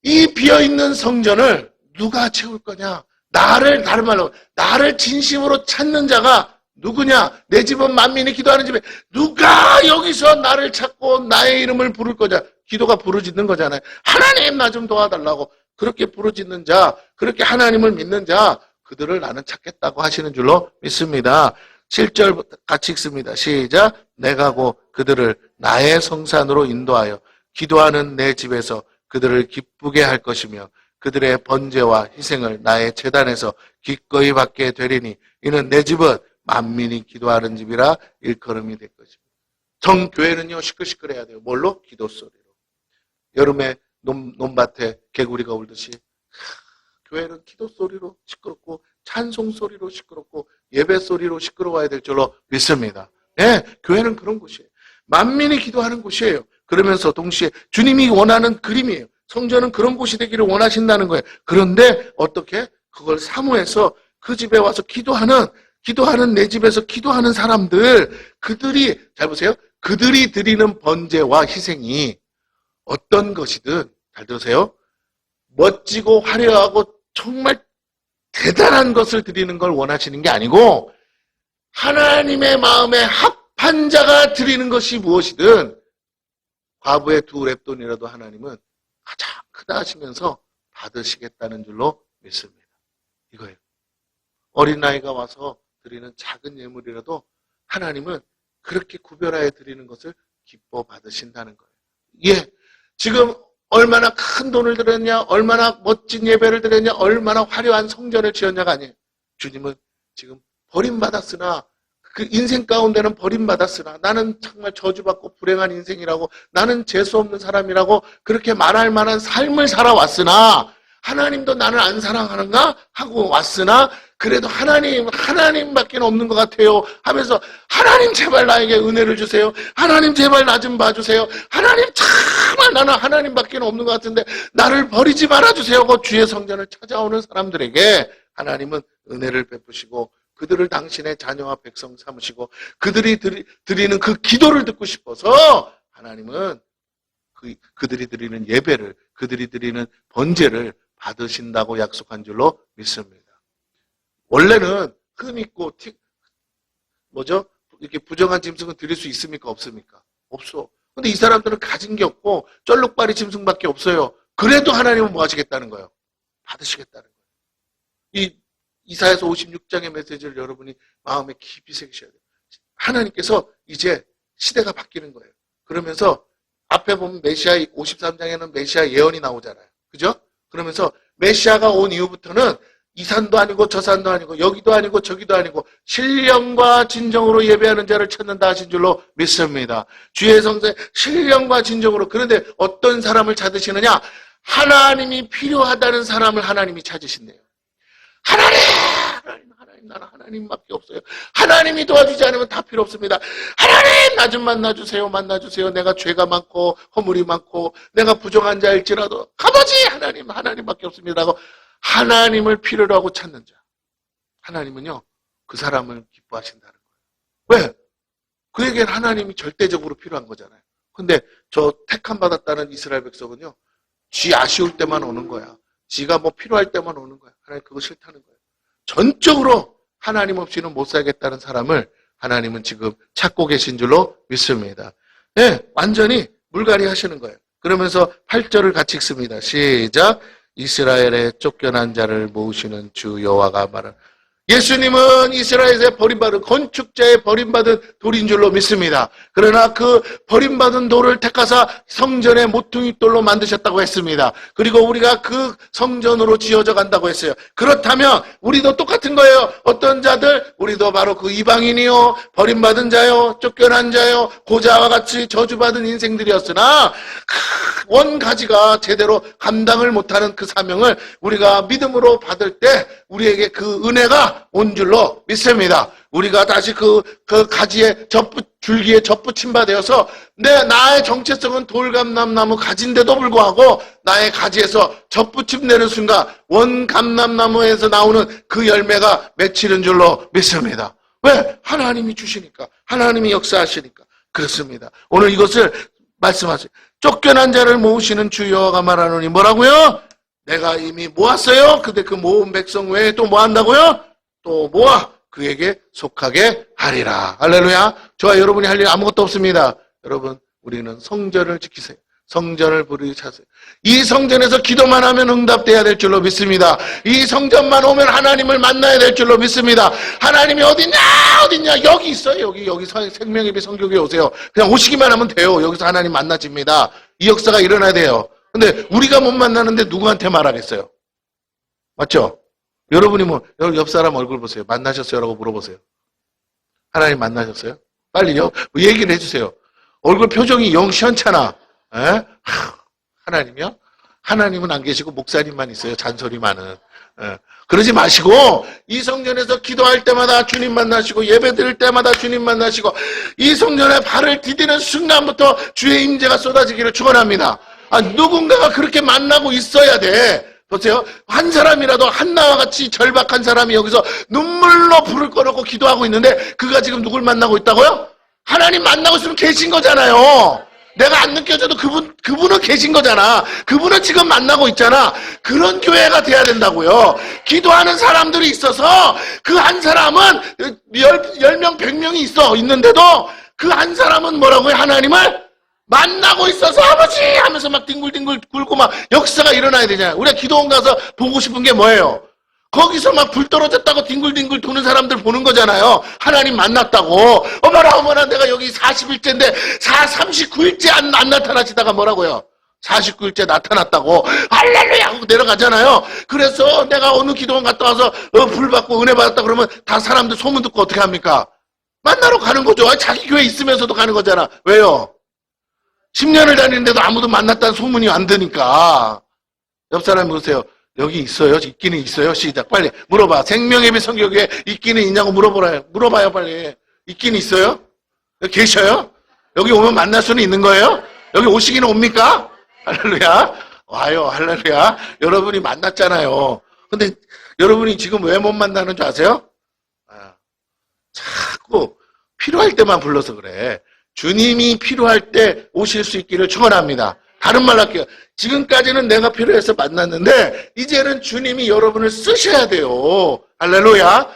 이 비어있는 성전을 누가 채울 거냐? 다른 말로 나를 진심으로 찾는 자가 누구냐? 내 집은 만민이 기도하는 집에 누가 여기서 나를 찾고 나의 이름을 부를 거냐? 기도가 부르짖는 거잖아요. 하나님 나 좀 도와달라고. 그렇게 부르짖는 자, 그렇게 하나님을 믿는 자, 그들을 나는 찾겠다고 하시는 줄로 믿습니다. 7절 같이 읽습니다. 시작. 내가 곧 그들을 나의 성산으로 인도하여 기도하는 내 집에서 그들을 기쁘게 할 것이며 그들의 번제와 희생을 나의 제단에서 기꺼이 받게 되리니 이는 내 집은 만민이 기도하는 집이라 일컬음이 될 것입니다. 정교회는요 시끌시끌해야 돼요. 뭘로? 기도 소리로. 여름에 논밭에 개구리가 울듯이 교회는 기도 소리로 시끄럽고 찬송 소리로 시끄럽고 예배 소리로 시끄러워야 될 줄로 믿습니다. 예, 교회는 그런 곳이에요. 만민이 기도하는 곳이에요. 그러면서 동시에 주님이 원하는 그림이에요. 성전은 그런 곳이 되기를 원하신다는 거예요. 그런데 어떻게? 그걸 사모해서 그 집에 와서 기도하는 내 집에서 기도하는 사람들, 그들이, 잘 보세요. 그들이 드리는 번제와 희생이 어떤 것이든, 잘 들으세요. 멋지고 화려하고 정말 대단한 것을 드리는 걸 원하시는 게 아니고 하나님의 마음에 합한 자가 드리는 것이 무엇이든 과부의 2렙돈이라도 하나님은 가장 크다 하시면서 받으시겠다는 줄로 믿습니다. 이거예요. 어린아이가 와서 드리는 작은 예물이라도 하나님은 그렇게 구별하여 드리는 것을 기뻐 받으신다는 거예요. 예, 지금 얼마나 큰 돈을 드렸냐, 얼마나 멋진 예배를 드렸냐, 얼마나 화려한 성전을 지었냐가 아니에요. 주님은 지금 버림받았으나 그 인생 가운데는 버림받았으나 나는 정말 저주받고 불행한 인생이라고, 나는 재수 없는 사람이라고 그렇게 말할 만한 삶을 살아왔으나 하나님도 나를 안 사랑하는가 하고 왔으나 그래도 하나님밖에 없는 것 같아요 하면서 하나님 제발 나에게 은혜를 주세요. 하나님 제발 나 좀 봐주세요. 하나님 정말 나는 하나님밖에 없는 것 같은데 나를 버리지 말아주세요 하고 주의 성전을 찾아오는 사람들에게 하나님은 은혜를 베푸시고 그들을 당신의 자녀와 백성 삼으시고 그들이 드리는 그 기도를 듣고 싶어서 하나님은 그들이 드리는 예배를, 그들이 드리는 번제를 받으신다고 약속한 줄로 믿습니다. 원래는 흠 있고 이렇게 부정한 짐승은 드릴 수 있습니까? 없습니까? 없어. 근데 이 사람들은 가진 게 없고 쩔룩발이 짐승밖에 없어요. 그래도 하나님은 뭐 하시겠다는 거예요? 받으시겠다는 거예요. 이 이사야서 56장의 메시지를 여러분이 마음에 깊이 새기셔야 돼요. 하나님께서 이제 시대가 바뀌는 거예요. 그러면서 앞에 보면 메시아 53장에는 메시아 예언이 나오잖아요. 그죠? 그러면서 메시아가 온 이후부터는 이 산도 아니고 저 산도 아니고 여기도 아니고 저기도 아니고 신령과 진정으로 예배하는 자를 찾는다 하신 줄로 믿습니다. 주의 성전에 신령과 진정으로. 그런데 어떤 사람을 찾으시느냐? 하나님이 필요하다는 사람을 하나님이 찾으신대요. 하나님 나는 하나님밖에 없어요. 하나님이 도와주지 않으면 다 필요 없습니다. 하나님 나 좀 만나주세요. 내가 죄가 많고 허물이 많고 내가 부정한 자일지라도 아버지 하나님밖에 없습니다 하고 하나님을 필요로 하고 찾는 자. 하나님은요 그 사람을 기뻐하신다는 거예요. 왜? 그에겐 하나님이 절대적으로 필요한 거잖아요. 근데 저 택함 받았다는 이스라엘 백성은요 지 아쉬울 때만 오는 거야. 지가 뭐 필요할 때만 오는 거야. 하나님 그거 싫다는 거예요. 전적으로 하나님 없이는 못 살겠다는 사람을 하나님은 지금 찾고 계신 줄로 믿습니다. 네, 완전히 물갈이 하시는 거예요. 그러면서 8절을 같이 읽습니다. 시작. 이스라엘의 쫓겨난 자를 모으시는 주 여호와가 말하는 예수님은 이스라엘에 버림받은 건축자의 버림받은 돌인 줄로 믿습니다. 그러나 그 버림받은 돌을 택하사 성전의 모퉁이 돌로 만드셨다고 했습니다. 그리고 우리가 그 성전으로 지어져 간다고 했어요. 그렇다면 우리도 똑같은 거예요. 어떤 자들? 우리도 바로 그 이방인이요, 버림받은 자요, 쫓겨난 자요, 고자와 같이 저주받은 인생들이었으나 원 가지가 제대로 감당을 못하는 그 사명을 우리가 믿음으로 받을 때 우리에게 그 은혜가 온 줄로 믿습니다. 우리가 다시 그 가지에 줄기에 접붙임 바 되어서 나의 정체성은 돌감람나무 가지인데도 불구하고 나의 가지에서 접붙임 내는 순간 원감람나무에서 나오는 그 열매가 맺히는 줄로 믿습니다. 왜? 하나님이 주시니까, 하나님이 역사하시니까. 그렇습니다. 오늘 이것을 말씀하세요. 쫓겨난 자를 모으시는 주 여호와가 말하노니 뭐라고요? 내가 이미 모았어요. 근데 그 모은 백성 외에 또 뭐 한다고요? 또 모아 그에게 속하게 하리라. 할렐루야. 저와 여러분이 할 일 아무것도 없습니다. 여러분 우리는 성전을 지키세요. 성전을 부르게 찾으세요. 이 성전에서 기도만 하면 응답돼야 될 줄로 믿습니다. 이 성전만 오면 하나님을 만나야 될 줄로 믿습니다. 하나님이 어딨냐? 여기 있어요. 여기 생명예배 성교교회 오세요. 그냥 오시기만 하면 돼요. 여기서 하나님 만나집니다. 이 역사가 일어나야 돼요. 근데 우리가 못 만나는데 누구한테 말하겠어요? 맞죠? 여러분이 옆 사람 얼굴 보세요. 만나셨어요? 라고 물어보세요. 하나님 만나셨어요? 빨리요. 얘기를 해주세요. 얼굴 표정이 영 시원찮아. 에? 하나님이요? 하나님은 안 계시고 목사님만 있어요. 잔소리 많은. 그러지 마시고 이 성전에서 기도할 때마다 주님 만나시고 예배 드릴 때마다 주님 만나시고 이 성전에 발을 디디는 순간부터 주의 임재가 쏟아지기를 축원합니다. 누군가가 그렇게 만나고 있어야 돼. 보세요. 한 사람이라도 한나와 같이 절박한 사람이 여기서 눈물로 불을 꺼놓고 기도하고 있는데 그가 지금 누굴 만나고 있다고요? 하나님 만나고 있으면 계신 거잖아요. 내가 안 느껴져도 그분은 계신 거잖아. 그분은 지금 만나고 있잖아. 그런 교회가 돼야 된다고요. 기도하는 사람들이 있어서 그 한 사람은 10명, 100명이 있는데도 그 한 사람은 뭐라고요? 하나님을 만나고 있어서 아버지 하면서 막 뒹굴뒹굴 굴고 막 역사가 일어나야 되잖아요. 우리가 기도원 가서 보고 싶은 게 뭐예요? 거기서 막 불 떨어졌다고 뒹굴뒹굴 도는 사람들 보는 거잖아요. 하나님 만났다고. 어머나 내가 여기 40일째인데 39일째 안 나타나시다가 뭐라고요? 49일째 나타났다고 할렐루야 하고 내려가잖아요. 그래서 내가 어느 기도원 갔다 와서 불 받고 은혜 받았다 그러면 다 사람들 소문 듣고 어떻게 합니까? 만나러 가는 거죠. 자기 교회 있으면서도 가는 거잖아. 왜요? 10년을 다니는데도 아무도 만났다는 소문이 안 드니까. 옆 사람 보세요. 여기 있어요? 있기는 있어요? 시작. 빨리 물어봐. 생명예배 성교교에 있기는 있냐고 물어봐요 빨리. 있기는 있어요? 여기 계셔요? 여기 오면 만날 수는 있는 거예요? 여기 오시기는 옵니까? 할렐루야. 와요. 할렐루야. 여러분이 만났잖아요. 근데 여러분이 지금 왜 못 만나는 줄 아세요? 자꾸 필요할 때만 불러서 그래. 주님이 필요할 때 오실 수 있기를 축원합니다. 다른 말로 할게요. 지금까지는 내가 필요해서 만났는데 이제는 주님이 여러분을 쓰셔야 돼요. 할렐루야.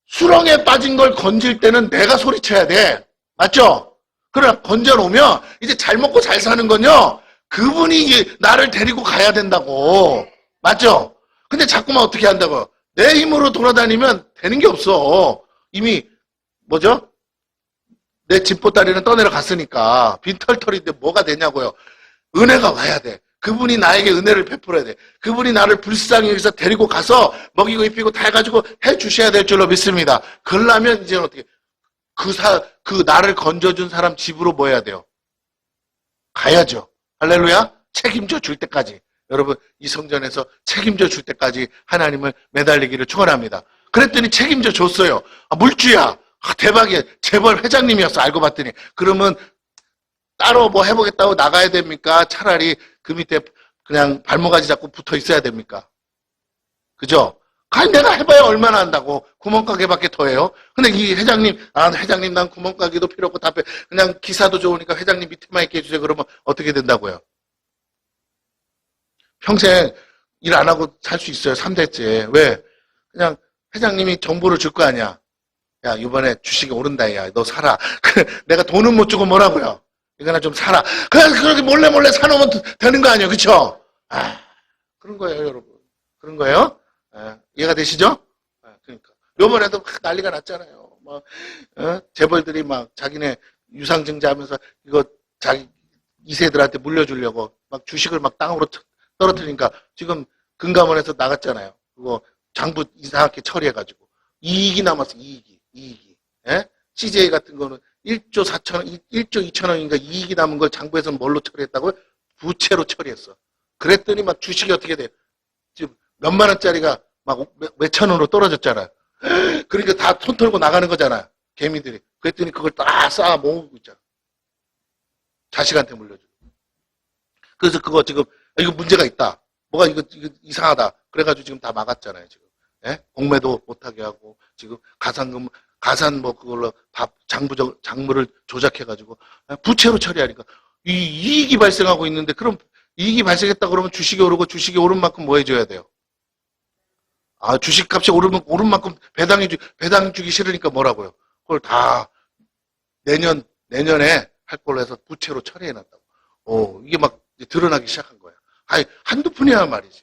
수렁에 빠진 걸 건질 때는 내가 소리쳐야 돼. 맞죠? 그러나 건져놓으면 이제 잘 먹고 잘 사는 건요. 그분이 나를 데리고 가야 된다고. 맞죠? 근데 자꾸만 어떻게 한다고? 내 힘으로 돌아다니면 되는 게 없어. 이미 뭐죠? 내 집보따리는 떠내려 갔으니까 빈털털인데 뭐가 되냐고요. 은혜가 와야 돼. 그분이 나에게 은혜를 베풀어야 돼. 그분이 나를 불쌍히 여기서 데리고 가서 먹이고 입히고 다 해가지고 해주셔야 될 줄로 믿습니다. 그러려면 이제 어떻게 그 나를 건져준 사람 집으로 뭐 해야 돼요? 가야죠. 할렐루야. 책임져 줄 때까지. 여러분 이 성전에서 책임져 줄 때까지 하나님을 매달리기를 축원합니다. 그랬더니 책임져 줬어요. 물주야. 대박이야. 재벌 회장님이었어. 알고 봤더니. 그러면 따로 뭐 해보겠다고 나가야 됩니까? 차라리 그 밑에 그냥 발목까지 잡고 붙어 있어야 됩니까? 그죠? 아니 내가 해봐야 얼마나 한다고. 구멍가게밖에 더 해요. 근데 이 회장님 회장님 난 구멍가게도 필요 없고 답해. 그냥 기사도 좋으니까 회장님 밑에만 있게 해주세요. 그러면 어떻게 된다고요? 평생 일 안 하고 살 수 있어요. 3대째. 왜? 그냥 회장님이 정보를 줄 거 아니야. 야, 이번에 주식이 오른다, 야, 너 사라. 내가 돈은 못 주고 뭐라고요? 이거나 좀 사라. 그렇게 몰래 사놓으면 되는 거 아니에요, 그쵸? 그런 거예요, 여러분. 그런 거예요? 이해가 되시죠? 그러니까. 요번에도 난리가 났잖아요. 재벌들이 막 자기네 유상증자 하면서 이거 자기 2세들한테 물려주려고 막 주식을 막 땅으로 떨어뜨리니까 지금 금감원에서 나갔잖아요. 그거 장부 이상하게 처리해가지고. 이익이 남았어, 이익이. 예? CJ 같은 거는 1조 2천원인가 이익이 남은 걸 장부에서 뭘로 처리했다고요? 부채로 처리했어. 그랬더니 막 주식이 어떻게 돼? 지금 몇만 원짜리가 막 몇천 원으로 떨어졌잖아요. 그러니까 다 손 털고 나가는 거잖아요. 개미들이. 그랬더니 그걸 다 쌓아 모으고 있잖아. 자식한테 물려주고. 그래서 그거 지금 이거 문제가 있다. 뭐가 이거 이상하다. 그래가지고 지금 다 막았잖아요. 지금. 예? 공매도 못하게 하고 지금 가산 뭐 그걸로 장부를 조작해가지고 부채로 처리하니까 이익이 발생하고 있는데 그럼 이익이 발생했다 그러면 주식이 오르고 주식이 오른 만큼 뭐 해줘야 돼요? 주식값이 오른 만큼 배당 주기 싫으니까 뭐라고요? 그걸 다 내년에 할 걸로 해서 부채로 처리해놨다고. 이게 막 드러나기 시작한 거야. 한두 푼이야 말이지.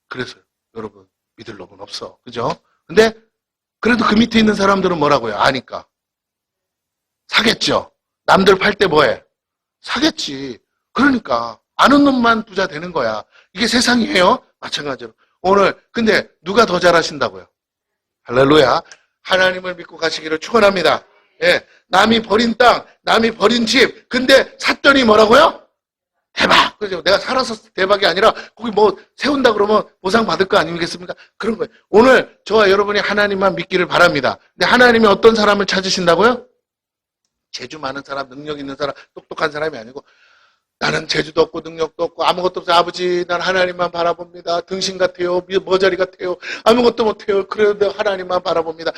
그래서 여러분 믿을 놈은 없어. 그죠? 근데 그래도 그 밑에 있는 사람들은 뭐라고요? 아니까. 사겠죠. 남들 팔 때 뭐해? 사겠지. 그러니까 아는 놈만 부자 되는 거야. 이게 세상이에요. 마찬가지로. 오늘 근데 누가 더 잘하신다고요? 할렐루야. 하나님을 믿고 가시기를 축원합니다. 예, 남이 버린 땅, 남이 버린 집. 근데 샀더니 뭐라고요? 대박! 그죠? 내가 살아서 대박이 아니라 거기 뭐 세운다 그러면 보상 받을 거 아니겠습니까? 그런 거예요. 오늘 저와 여러분이 하나님만 믿기를 바랍니다. 근데 하나님이 어떤 사람을 찾으신다고요? 재주 많은 사람, 능력 있는 사람, 똑똑한 사람이 아니고 나는 재주도 없고 능력도 없고 아무것도 없어요. 아버지, 난 하나님만 바라봅니다. 등신 같아요. 머저리 같아요. 아무것도 못해요. 그래도 하나님만 바라봅니다.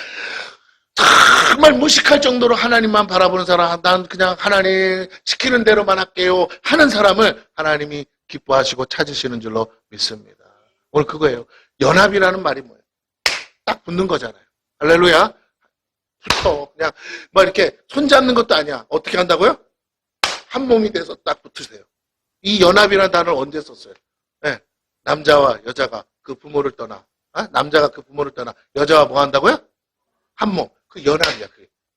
정말 무식할 정도로 하나님만 바라보는 사람, 난 그냥 하나님 시키는 대로만 할게요 하는 사람을 하나님이 기뻐하시고 찾으시는 줄로 믿습니다. 오늘 그거예요. 연합이라는 말이 뭐예요? 딱 붙는 거잖아요. 할렐루야. 붙어. 그냥 뭐 이렇게 손잡는 것도 아니야. 어떻게 한다고요? 한 몸이 돼서 딱 붙으세요. 이 연합이라는 단어를 언제 썼어요? 네. 남자와 여자가 그 부모를 떠나, 남자가 그 부모를 떠나 여자와 뭐 한다고요? 한 몸. 그 연합이야.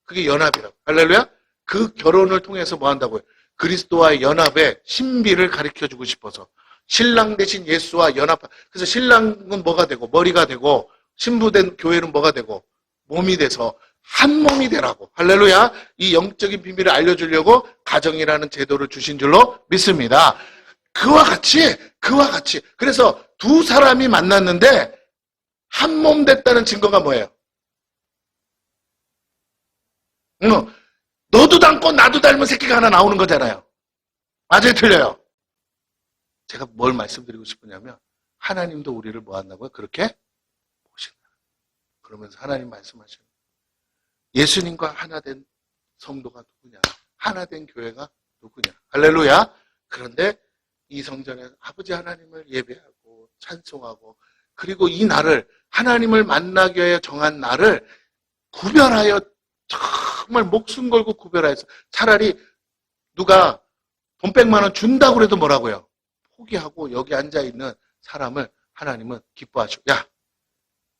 그게 연합이라고. 할렐루야. 그 결혼을 통해서 뭐 한다고요? 그리스도와의 연합의 신비를 가르쳐주고 싶어서 신랑 대신 예수와 연합. 그래서 신랑은 뭐가 되고 머리가 되고 신부된 교회는 뭐가 되고 몸이 돼서 한 몸이 되라고. 할렐루야. 이 영적인 비밀을 알려주려고 가정이라는 제도를 주신 줄로 믿습니다. 그와 같이. 그래서 두 사람이 만났는데 한 몸 됐다는 증거가 뭐예요? 너도 닮고 나도 닮은 새끼가 하나 나오는 거잖아요. 맞아요, 틀려요? 제가 뭘 말씀드리고 싶으냐면 하나님도 우리를 뭐 한다고요? 그렇게 보신다. 그러면서 하나님 말씀하시는 예수님과 하나 된 성도가 누구냐? 하나 된 교회가 누구냐? 할렐루야. 그런데 이 성전에 아버지 하나님을 예배하고 찬송하고 그리고 이 날을 하나님을 만나기 위해 정한 날을 구별하여 정말 목숨 걸고 구별해서 차라리 누가 돈 100만 원 준다고 해도 뭐라고요? 포기하고 여기 앉아있는 사람을 하나님은 기뻐하시고 야,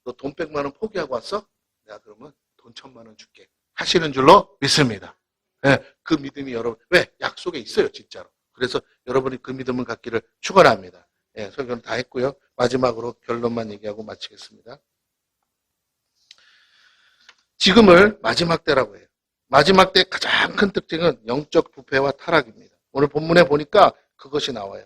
너 돈 100만 원 포기하고 왔어? 내가 그러면 돈 1000만 원 줄게 하시는 줄로 믿습니다. 네, 그 믿음이 여러분 왜? 약속에 있어요 진짜로. 그래서 여러분이 그 믿음을 갖기를 축원합니다. 네, 설교는 다 했고요. 마지막으로 결론만 얘기하고 마치겠습니다. 지금을 마지막 때라고 해요. 마지막 때 가장 큰 특징은 영적 부패와 타락입니다. 오늘 본문에 보니까 그것이 나와요.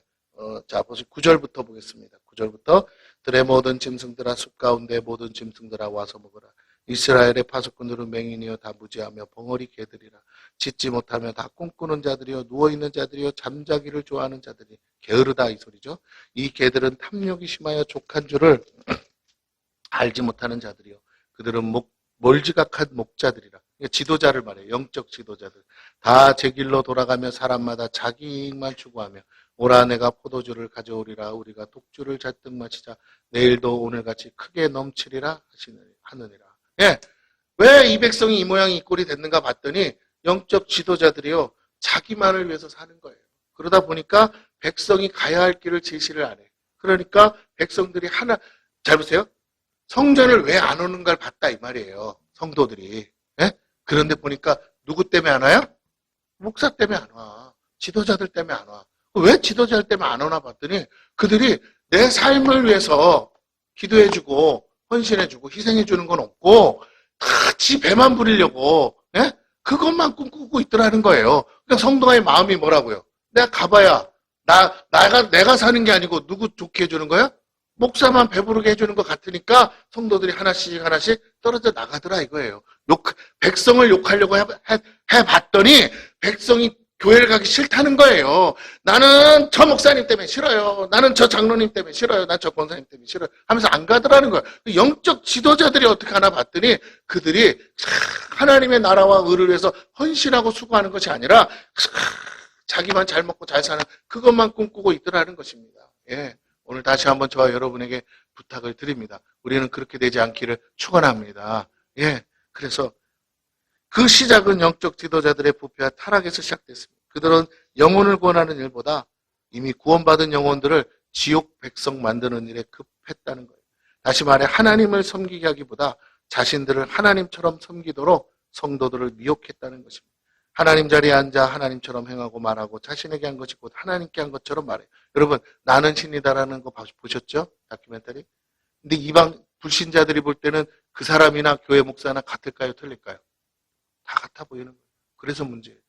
자, 보세요. 9절부터 보겠습니다. 9절부터 들의 모든 짐승들아 숲 가운데 모든 짐승들아 와서 먹으라. 이스라엘의 파수꾼들은 맹인이여 다 무지하며 벙어리 개들이라. 짖지 못하며 다 꿈꾸는 자들이여 누워있는 자들이여 잠자기를 좋아하는 자들이 게으르다 이 소리죠. 이 개들은 탐욕이 심하여 족한 줄을 알지 못하는 자들이여 그들은 몰지각한 목자들이라. 지도자를 말해요. 영적 지도자들. 다 제 길로 돌아가며 사람마다 자기 이익만 추구하며 오라 내가 포도주를 가져오리라. 우리가 독주를 잔뜩 마시자. 내일도 오늘같이 크게 넘치리라 하느니라. 예. 왜 이 백성이 이 모양이 이 꼴이 됐는가 봤더니 영적 지도자들이요. 자기만을 위해서 사는 거예요. 그러다 보니까 백성이 가야 할 길을 제시를 안 해. 그러니까 백성들이 잘 보세요. 성전을 왜 안 오는가를 봤다 이 말이에요. 성도들이. 예? 그런데 보니까 누구 때문에 안 와요? 목사 때문에 안 와. 지도자들 때문에 안 와. 왜 지도자들 때문에 안 오나 봤더니 그들이 내 삶을 위해서 기도해주고 헌신해주고 희생해주는 건 없고 다 지 배만 부리려고 예? 그것만 꿈꾸고 있더라는 거예요. 그러니까 성도의 마음이 뭐라고요? 내가 가봐야 내가 사는 게 아니고 누구 좋게 해주는 거야? 목사만 배부르게 해주는 것 같으니까 성도들이 하나씩 떨어져 나가더라 이거예요. 백성을 욕하려고 해봤더니 백성이 교회를 가기 싫다는 거예요. 나는 저 목사님 때문에 싫어요. 나는 저 장로님 때문에 싫어요. 난 저 권사님 때문에 싫어요. 하면서 안 가더라는 거예요. 영적 지도자들이 어떻게 하나 봤더니 그들이 하나님의 나라와 의를 위해서 헌신하고 수고하는 것이 아니라 자기만 잘 먹고 잘 사는 그것만 꿈꾸고 있더라는 것입니다. 예. 오늘 다시 한번 저와 여러분에게 부탁을 드립니다. 우리는 그렇게 되지 않기를 축원합니다. 예, 그래서 그 시작은 영적 지도자들의 부패와 타락에서 시작됐습니다. 그들은 영혼을 구원하는 일보다 이미 구원받은 영혼들을 지옥 백성 만드는 일에 급했다는 거예요. 다시 말해 하나님을 섬기게 하기보다 자신들을 하나님처럼 섬기도록 성도들을 미혹했다는 것입니다. 하나님 자리에 앉아 하나님처럼 행하고 말하고 자신에게 한 것이 곧 하나님께 한 것처럼 말해요. 여러분 나는 신이다라는 거 보셨죠? 다큐멘터리? 근데 이방 불신자들이 볼 때는 그 사람이나 교회 목사나 같을까요? 틀릴까요? 다 같아 보이는 거예요. 그래서 문제예요.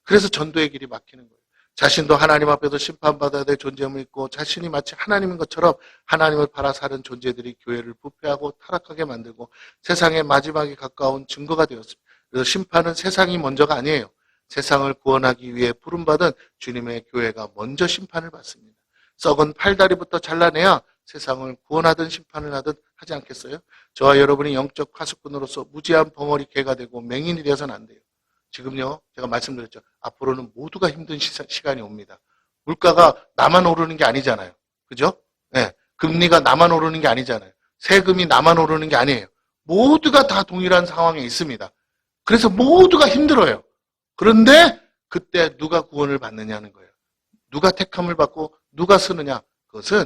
그래서 전도의 길이 막히는 거예요. 자신도 하나님 앞에서 심판받아야 될 존재임을 믿고 자신이 마치 하나님인 것처럼 하나님을 팔아 사는 존재들이 교회를 부패하고 타락하게 만들고 세상의 마지막에 가까운 증거가 되었습니다. 그래서 심판은 세상이 먼저가 아니에요. 세상을 구원하기 위해 부름받은 주님의 교회가 먼저 심판을 받습니다. 썩은 팔다리부터 잘라내야 세상을 구원하든 심판을 하든 하지 않겠어요? 저와 여러분이 영적 파수꾼으로서 무지한 벙어리 개가 되고 맹인이 되어서는 안 돼요. 지금요, 제가 말씀드렸죠. 앞으로는 모두가 힘든 시간이 옵니다. 물가가 나만 오르는 게 아니잖아요. 그죠? 네. 금리가 나만 오르는 게 아니잖아요. 세금이 나만 오르는 게 아니에요. 모두가 다 동일한 상황에 있습니다. 그래서 모두가 힘들어요. 그런데 그때 누가 구원을 받느냐는 거예요. 누가 택함을 받고 누가 쓰느냐. 그것은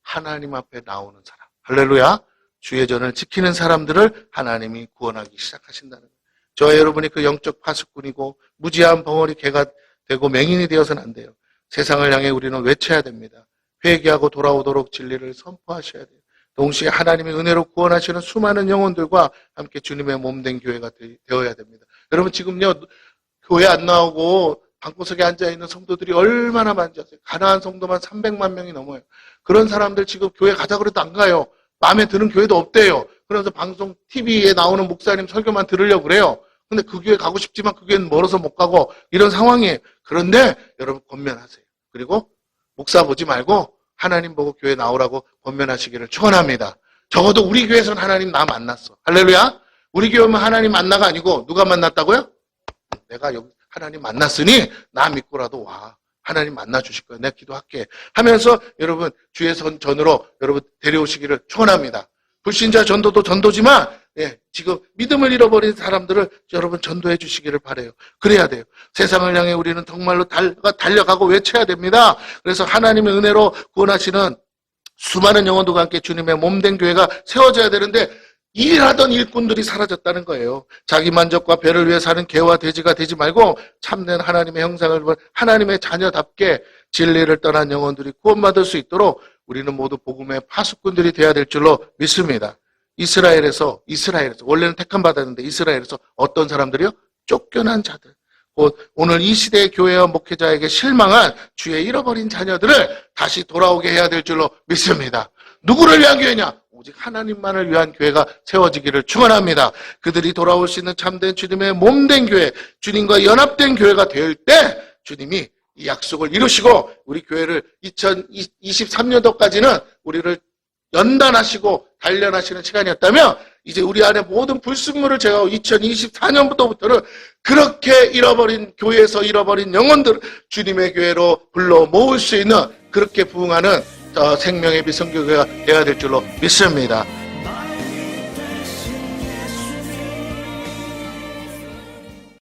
하나님 앞에 나오는 사람. 할렐루야. 주의 전을 지키는 사람들을 하나님이 구원하기 시작하신다는 거예요. 저와 여러분이 그 영적 파수꾼이고 무지한 벙어리 개가 되고 맹인이 되어서는 안 돼요. 세상을 향해 우리는 외쳐야 됩니다. 회개하고 돌아오도록 진리를 선포하셔야 돼요. 동시에 하나님의 은혜로 구원하시는 수많은 영혼들과 함께 주님의 몸된 교회가 되어야 됩니다. 여러분 지금요 교회 안 나오고 방구석에 앉아있는 성도들이 얼마나 많은지 아세요? 가나안 성도만 300만 명이 넘어요. 그런 사람들 지금 교회 가자 그래도 안 가요. 마음에 드는 교회도 없대요. 그래서 방송 TV에 나오는 목사님 설교만 들으려고 그래요. 근데 그 교회 가고 싶지만 그 교회는 멀어서 못 가고 이런 상황이에요. 그런데 여러분 권면하세요. 그리고 목사 보지 말고 하나님 보고 교회 나오라고 권면하시기를 축원합니다. 적어도 우리 교회에서는 하나님 나 만났어. 할렐루야. 우리 교회 오면 하나님 만나가 아니고 누가 만났다고요? 내가 여기 하나님 만났으니 나 믿고라도 와. 하나님 만나주실 거예요. 내가 기도할게 하면서 여러분 주의 전으로 여러분 데려오시기를 축원합니다. 불신자 전도도 전도지만 지금 믿음을 잃어버린 사람들을 여러분 전도해 주시기를 바라요. 그래야 돼요. 세상을 향해 우리는 정말로 달려가고 외쳐야 됩니다. 그래서 하나님의 은혜로 구원하시는 수많은 영혼들과 함께 주님의 몸된 교회가 세워져야 되는데 일하던 일꾼들이 사라졌다는 거예요. 자기 만족과 배를 위해 사는 개와 돼지가 되지 말고 참된 하나님의 형상을 본 하나님의 자녀답게 진리를 떠난 영혼들이 구원받을 수 있도록 우리는 모두 복음의 파수꾼들이 되어야 될 줄로 믿습니다. 이스라엘에서 원래는 택함 받았는데 이스라엘에서 어떤 사람들이요? 쫓겨난 자들. 곧 오늘 이 시대의 교회와 목회자에게 실망한 주의 잃어버린 자녀들을 다시 돌아오게 해야 될 줄로 믿습니다. 누구를 위한 교회냐? 오직 하나님만을 위한 교회가 세워지기를 축원합니다. 그들이 돌아올 수 있는 참된 주님의 몸된 교회, 주님과 연합된 교회가 될 때 주님이 이 약속을 이루시고 우리 교회를 2023년도까지는 우리를 연단하시고 단련하시는 시간이었다면 이제 우리 안에 모든 불순물을 제가 2024년부터는 그렇게 잃어버린 교회에서 잃어버린 영혼들을 주님의 교회로 불러 모을 수 있는 그렇게 부흥하는 생명의 빛 선교회가 되어야 될 줄로 믿습니다.